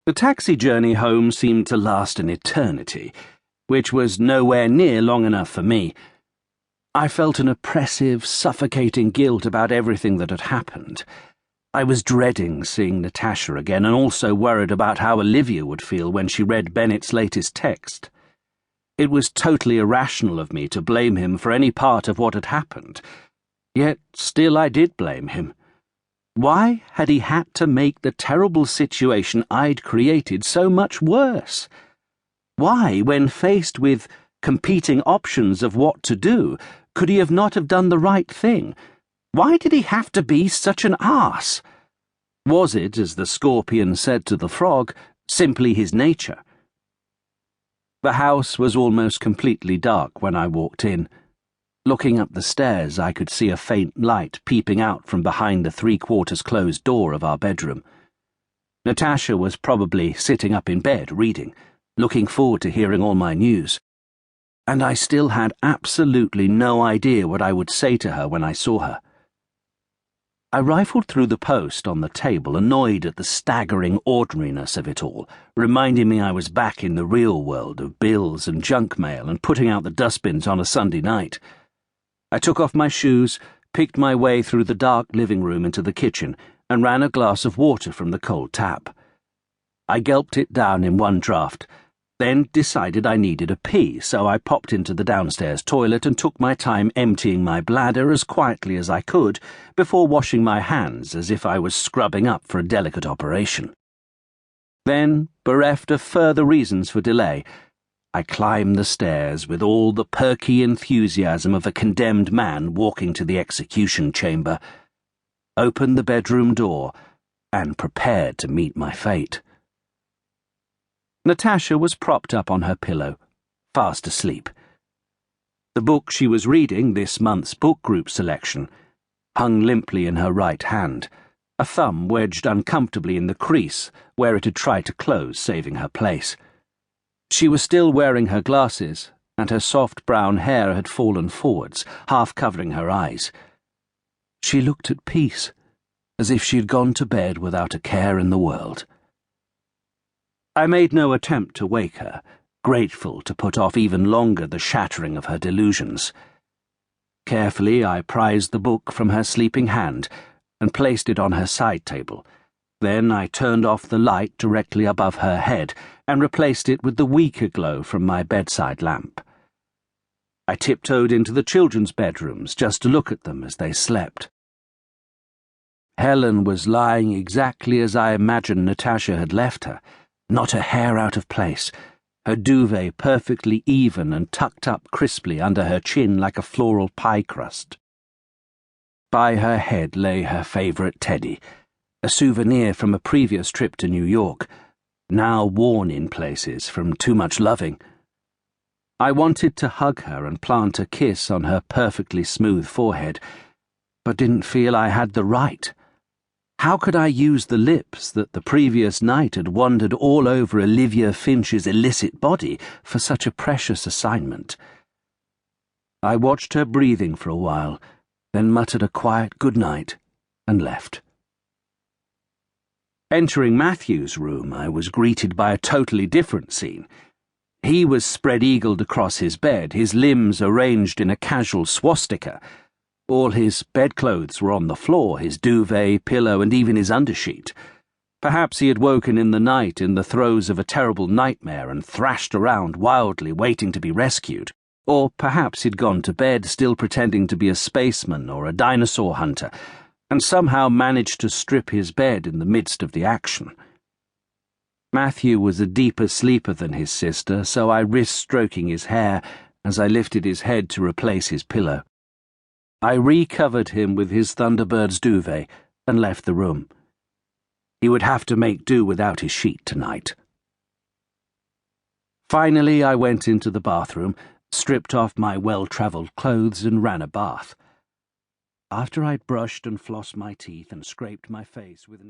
The taxi journey home seemed to last an eternity, which was nowhere near long enough for me. I felt an oppressive, suffocating guilt about everything that had happened. I was dreading seeing Natasha again and also worried about how Olivia would feel when she read Bennett's latest text. It was totally irrational of me to blame him for any part of what had happened, yet still I did blame him. Why had he had to make the terrible situation I'd created so much worse? Why, when faced with competing options of what to do, could he not have done the right thing? Why did he have to be such an arse? Was it, as the scorpion said to the frog, simply his nature? The house was almost completely dark when I walked in. Looking up the stairs, I could see a faint light peeping out from behind the three-quarters closed door of our bedroom. Natasha was probably sitting up in bed, reading, looking forward to hearing all my news. And I still had absolutely no idea what I would say to her when I saw her. I rifled through the Post on the table, annoyed at the staggering ordinariness of it all, reminding me I was back in the real world of bills and junk mail and putting out the dustbins on a Sunday night. I took off my shoes, picked my way through the dark living room into the kitchen, and ran a glass of water from the cold tap. I gulped it down in one draught, then decided I needed a pee, so I popped into the downstairs toilet and took my time emptying my bladder as quietly as I could before washing my hands as if I was scrubbing up for a delicate operation. Then, bereft of further reasons for delay, I climbed the stairs with all the perky enthusiasm of a condemned man walking to the execution chamber, opened the bedroom door, and prepared to meet my fate. Natasha was propped up on her pillow, fast asleep. The book she was reading, this month's book group selection, hung limply in her right hand, a thumb wedged uncomfortably in the crease where it had tried to close, saving her place. She was still wearing her glasses, and her soft brown hair had fallen forwards, half covering her eyes. She looked at peace, as if she had gone to bed without a care in the world. I made no attempt to wake her, grateful to put off even longer the shattering of her delusions. Carefully, I prized the book from her sleeping hand and placed it on her side table. Then I turned off the light directly above her head and replaced it with the weaker glow from my bedside lamp. I tiptoed into the children's bedrooms just to look at them as they slept. Helen was lying exactly as I imagined Natasha had left her, not a hair out of place, her duvet perfectly even and tucked up crisply under her chin like a floral pie crust. By her head lay her favourite teddy, a souvenir from a previous trip to New York, now worn in places from too much loving. I wanted to hug her and plant a kiss on her perfectly smooth forehead, but didn't feel I had the right. How could I use the lips that the previous night had wandered all over Olivia Finch's illicit body for such a precious assignment? I watched her breathing for a while, then muttered a quiet good night and left. Entering Matthew's room, I was greeted by a totally different scene. He was spread-eagled across his bed, his limbs arranged in a casual swastika. All his bedclothes were on the floor, his duvet, pillow, and even his undersheet. Perhaps he had woken in the night in the throes of a terrible nightmare and thrashed around wildly, waiting to be rescued. Or perhaps he'd gone to bed still pretending to be a spaceman or a dinosaur hunter, and somehow managed to strip his bed in the midst of the action. Matthew was a deeper sleeper than his sister, so I risked stroking his hair as I lifted his head to replace his pillow. I recovered him with his Thunderbird's duvet and left the room. He would have to make do without his sheet tonight. Finally, I went into the bathroom, stripped off my well-travelled clothes and ran a bath. After I'd brushed and flossed my teeth and scraped my face with an